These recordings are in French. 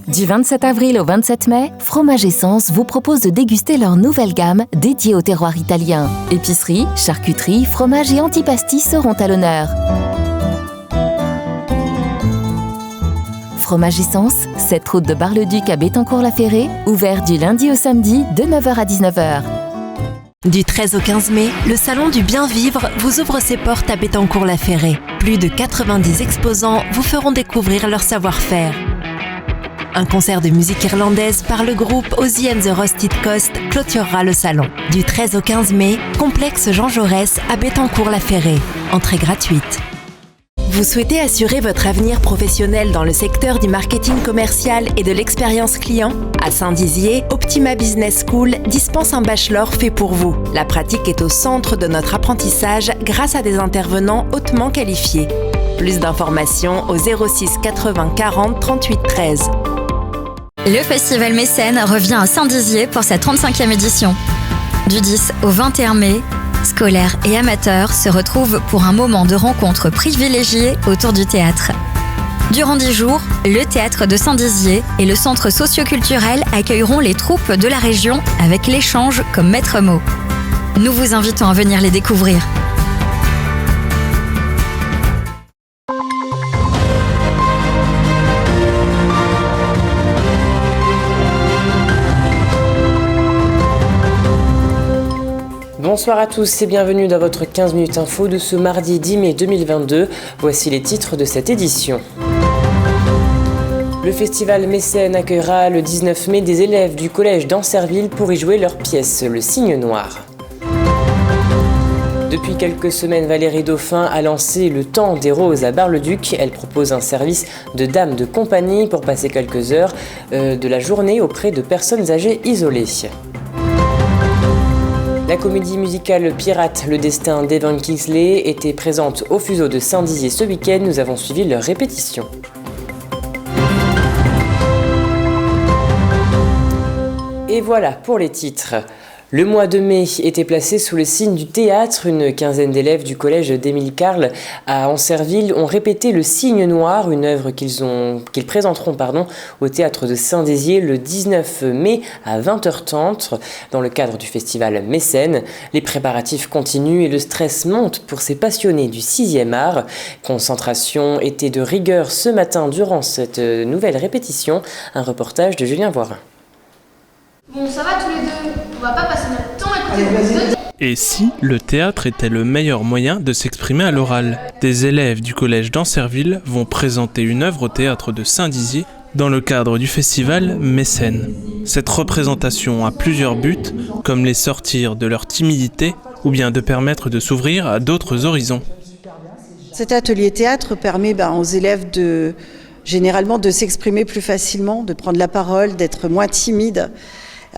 Du 27 avril au 27 mai, Fromage Essence vous propose de déguster leur nouvelle gamme dédiée au terroir italien. Épicerie, charcuterie, fromage et antipasti seront à l'honneur. Fromage Essence, 7 route de Bar-le-Duc à Bettencourt-la-Ferrée, ouvert du lundi au samedi de 9h à 19h. Du 13 au 15 mai, le Salon du Bien Vivre vous ouvre ses portes à Bettencourt-la-Ferrée. Plus de 90 exposants vous feront découvrir leur savoir-faire. Un concert de musique irlandaise par le groupe Ozzy and the Rusted Coast clôturera le salon. Du 13 au 15 mai, complexe Jean Jaurès à Bettencourt-la-Ferrée. Entrée gratuite. Vous souhaitez assurer votre avenir professionnel dans le secteur du marketing commercial et de l'expérience client ? À Saint-Dizier, Optima Business School dispense un bachelor fait pour vous. La pratique est au centre de notre apprentissage grâce à des intervenants hautement qualifiés. Plus d'informations au 06 80 40 38 13. Le Festival Mécène revient à Saint-Dizier pour sa 35e édition. Du 10 au 21 mai, scolaires et amateurs se retrouvent pour un moment de rencontre privilégié autour du théâtre. Durant 10 jours, le théâtre de Saint-Dizier et le centre socio-culturel accueilleront les troupes de la région avec l'échange comme maître mot. Nous vous invitons à venir les découvrir. Bonsoir à tous et bienvenue dans votre 15 minutes info de ce mardi 10 mai 2022. Voici les titres de cette édition. Le festival Mécène accueillera le 19 mai des élèves du collège d'Ancerville pour y jouer leur pièce, Le Cygne Noir. Depuis quelques semaines, Valérie Dauphin a lancé Le Temps des Roses à Bar-le-Duc. Elle propose un service de dame de compagnie pour passer quelques heures de la journée auprès de personnes âgées isolées. La comédie musicale Pirate, le destin d'Evan Kingsley était présente au Fuseau de Saint-Dizier ce week-end. Nous avons suivi leur répétition. Et voilà pour les titres. Le mois de mai était placé sous le signe du théâtre. Une quinzaine d'élèves du collège d'Émile Carle à Ancerville ont répété Le Cygne Noir, une œuvre qu'ils présenteront au théâtre de Saint-Dizier le 19 mai à 20h30 dans le cadre du festival Mécène. Les préparatifs continuent et le stress monte pour ces passionnés du 6e art. Concentration était de rigueur ce matin durant cette nouvelle répétition. Un reportage de Julien Voirin. Bon, ça va tous les deux, on va pas passer notre temps à écouter vos deux. Et si le théâtre était le meilleur moyen de s'exprimer à l'oral ? Des élèves du collège d'Ancerville vont présenter une œuvre au théâtre de Saint-Dizier dans le cadre du festival Mécène. Cette représentation a plusieurs buts, comme les sortir de leur timidité ou bien de permettre de s'ouvrir à d'autres horizons. Cet atelier théâtre permet aux élèves généralement de s'exprimer plus facilement, de prendre la parole, d'être moins timides.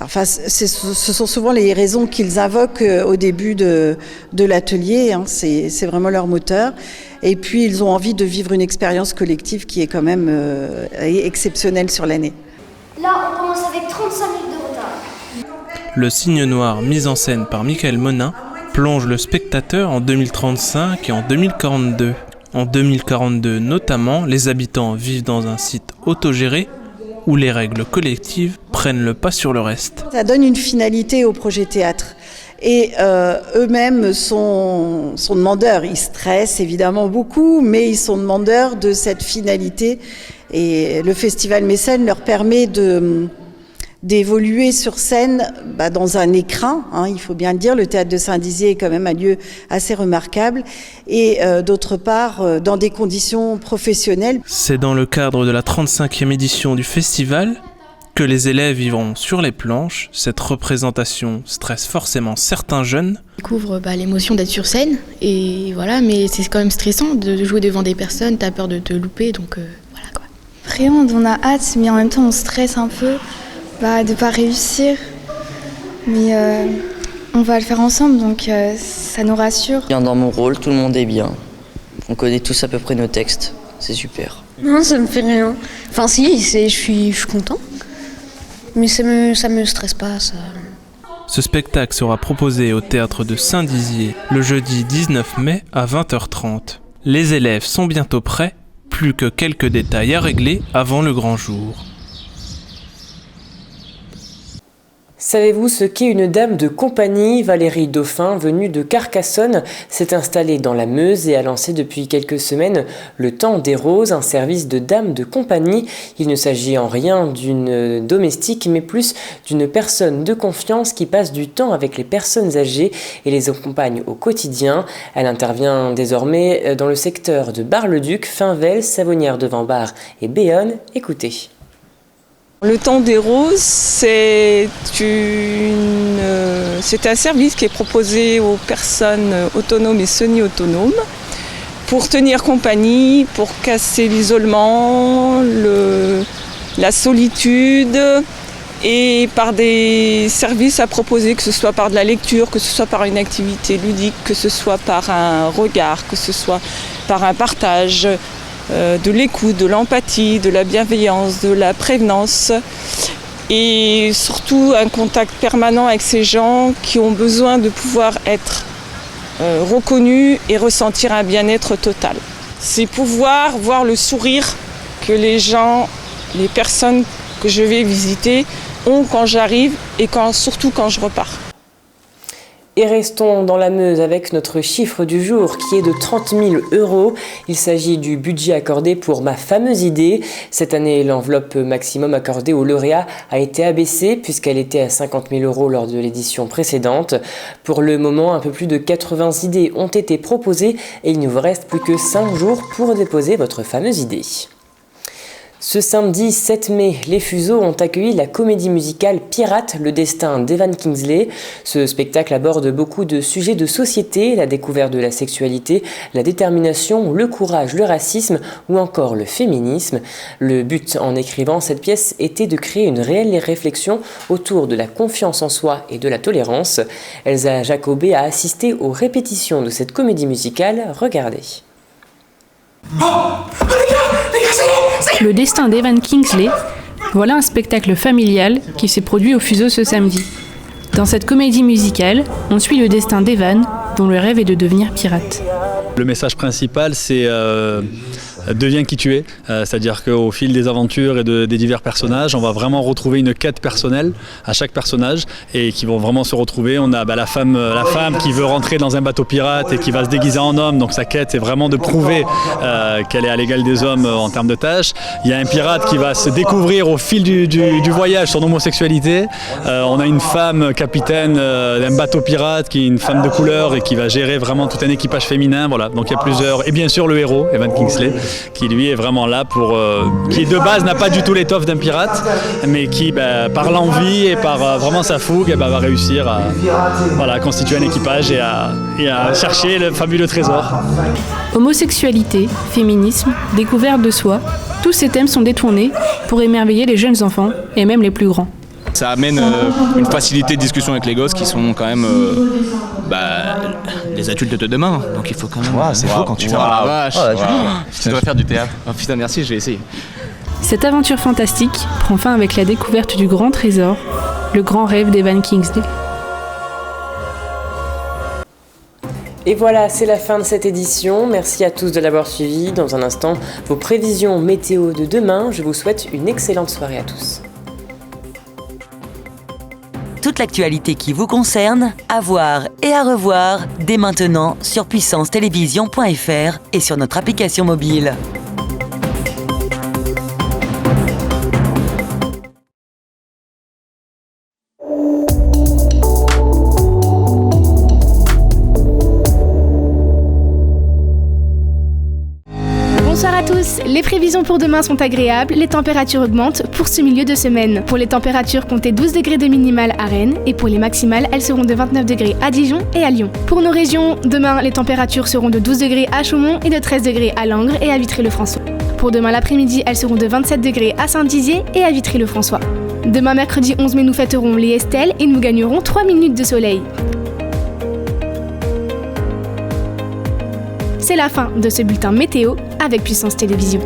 Enfin, ce sont souvent les raisons qu'ils invoquent au début de l'atelier, c'est vraiment leur moteur. Et puis, ils ont envie de vivre une expérience collective qui est quand même exceptionnelle sur l'année. Là, on commence avec 35 minutes de retard. Le Cygne Noir, mis en scène par Michael Monin, plonge le spectateur en 2035 et en 2042. En 2042 notamment, les habitants vivent dans un site autogéré où les règles collectives prennent le pas sur le reste. Ça donne une finalité au projet théâtre. Et eux-mêmes sont demandeurs. Ils stressent évidemment beaucoup, mais ils sont demandeurs de cette finalité. Et le Festival Mécène leur permet d'évoluer sur scène dans un écrin, il faut bien le dire. Le théâtre de Saint-Dizier est quand même un lieu assez remarquable. Et d'autre part, dans des conditions professionnelles. C'est dans le cadre de la 35e édition du festival que les élèves vivront sur les planches. Cette représentation stresse forcément certains jeunes. On découvre l'émotion d'être sur scène, et voilà, mais c'est quand même stressant de jouer devant des personnes, t'as peur de te louper, donc voilà quoi. Vraiment, on a hâte, mais en même temps on stresse un peu de pas réussir, mais on va le faire ensemble, donc ça nous rassure. Bien dans mon rôle, tout le monde est bien. On connaît tous à peu près nos textes, c'est super. Non, ça me fait rien. Enfin si, je suis content. Mais ça me stresse pas, ça. Ce spectacle sera proposé au théâtre de Saint-Dizier le jeudi 19 mai à 20h30. Les élèves sont bientôt prêts, plus que quelques détails à régler avant le grand jour. Savez-vous ce qu'est une dame de compagnie ? Valérie Dauphin, venue de Carcassonne, s'est installée dans la Meuse et a lancé depuis quelques semaines le Temps des Roses, un service de dame de compagnie. Il ne s'agit en rien d'une domestique, mais plus d'une personne de confiance qui passe du temps avec les personnes âgées et les accompagne au quotidien. Elle intervient désormais dans le secteur de Bar-le-Duc, Finvel, Savonnières-devant-Bar et Béonne. Écoutez. Le Temps des Roses, c'est un service qui est proposé aux personnes autonomes et semi-autonomes pour tenir compagnie, pour casser l'isolement, la solitude, et par des services à proposer, que ce soit par de la lecture, que ce soit par une activité ludique, que ce soit par un regard, que ce soit par un partage, de l'écoute, de l'empathie, de la bienveillance, de la prévenance et surtout un contact permanent avec ces gens qui ont besoin de pouvoir être reconnus et ressentir un bien-être total. C'est pouvoir voir le sourire que les gens, les personnes que je vais visiter ont quand j'arrive et surtout quand je repars. Et restons dans la Meuse avec notre chiffre du jour qui est de 30 000 €. Il s'agit du budget accordé pour Ma fameuse idée. Cette année, l'enveloppe maximum accordée aux lauréats a été abaissée puisqu'elle était à 50 000 € lors de l'édition précédente. Pour le moment, un peu plus de 80 idées ont été proposées et il ne vous reste plus que 5 jours pour déposer votre fameuse idée. Ce samedi 7 mai, les Fuseaux ont accueilli la comédie musicale Pirate, le destin d'Evan Kingsley. Ce spectacle aborde beaucoup de sujets de société, la découverte de la sexualité, la détermination, le courage, le racisme ou encore le féminisme. Le but en écrivant cette pièce était de créer une réelle réflexion autour de la confiance en soi et de la tolérance. Elsa Jacobet a assisté aux répétitions de cette comédie musicale. Regardez. Le destin d'Evan Kingsley, voilà un spectacle familial qui s'est produit au Fuseau ce samedi. Dans cette comédie musicale, on suit le destin d'Evan, dont le rêve est de devenir pirate. Le message principal, c'est deviens qui tu es, c'est-à-dire qu'au fil des aventures et des divers personnages, on va vraiment retrouver une quête personnelle à chaque personnage et qui vont vraiment se retrouver. On a la femme qui veut rentrer dans un bateau pirate et qui va se déguiser en homme, donc sa quête c'est vraiment de prouver qu'elle est à l'égal des hommes en termes de tâches. Il y a un pirate qui va se découvrir au fil du voyage son homosexualité. On a une femme capitaine d'un bateau pirate qui est une femme de couleur et qui va gérer vraiment tout un équipage féminin. Voilà. Donc il y a plusieurs, et bien sûr le héros, Evan Kingsley, qui lui est vraiment là pour, qui de base n'a pas du tout l'étoffe d'un pirate, mais qui par l'envie et par vraiment sa fougue va réussir à constituer un équipage et à chercher le fabuleux trésor. Homosexualité, féminisme, découverte de soi, tous ces thèmes sont détournés pour émerveiller les jeunes enfants et même les plus grands. Ça amène une facilité de discussion avec les gosses qui sont quand même les adultes de demain. Donc il faut quand même... c'est faux quand tu fais la vache. Tu devrais faire du théâtre. Oh putain, merci, je vais essayer. Cette aventure fantastique prend fin avec la découverte du grand trésor, le grand rêve d'Evan Kingsley. Et voilà, c'est la fin de cette édition. Merci à tous de l'avoir suivi. Dans un instant, vos prévisions météo de demain. Je vous souhaite une excellente soirée à tous. Toute l'actualité qui vous concerne, à voir et à revoir dès maintenant sur puissancetelevision.fr et sur notre application mobile. Bonsoir à tous, les prévisions pour demain sont agréables, les températures augmentent pour ce milieu de semaine. Pour les températures, comptez 12 degrés de minimale à Rennes et pour les maximales, elles seront de 29 degrés à Dijon et à Lyon. Pour nos régions, demain, les températures seront de 12 degrés à Chaumont et de 13 degrés à Langres et à Vitry-le-François. Pour demain l'après-midi, elles seront de 27 degrés à Saint-Dizier et à Vitry-le-François. Demain mercredi 11 mai, nous fêterons les Estelles et nous gagnerons 3 minutes de soleil. C'est la fin de ce bulletin météo avec Puissance Télévision.